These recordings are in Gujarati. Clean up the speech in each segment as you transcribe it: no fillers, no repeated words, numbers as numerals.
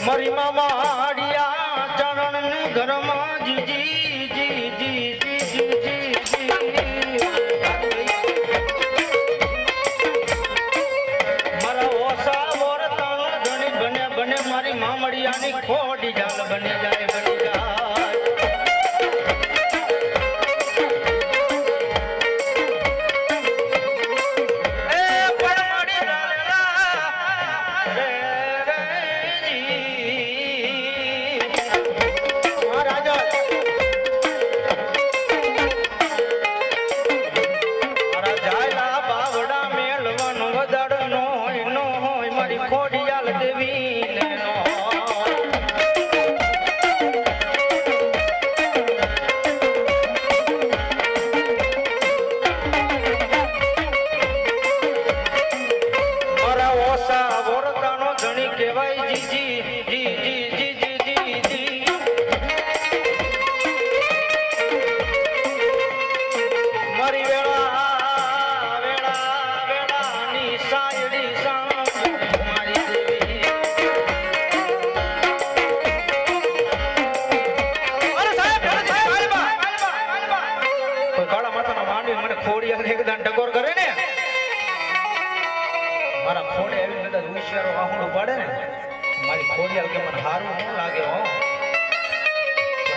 મારી મામા હાડિયા ચરણ ઘરમાં જીજી જીજી જીજી મારા ઓસા વર્તન ધણી બને બને મારી મામડિયાની ખોડી જાલ બની જાય બની જાય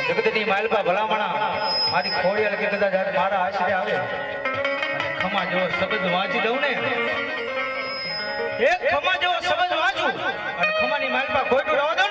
જગતની માલપા ભલામણા મારી ખોડિયાલ કે કદાચ મારા આશરે આવે અને ખમા જેવો શબ્દ વાંચી દઉં ને એક ખમા જેવો શબ્દ વાંચું અને ખમાની માલપા ખોટું રહો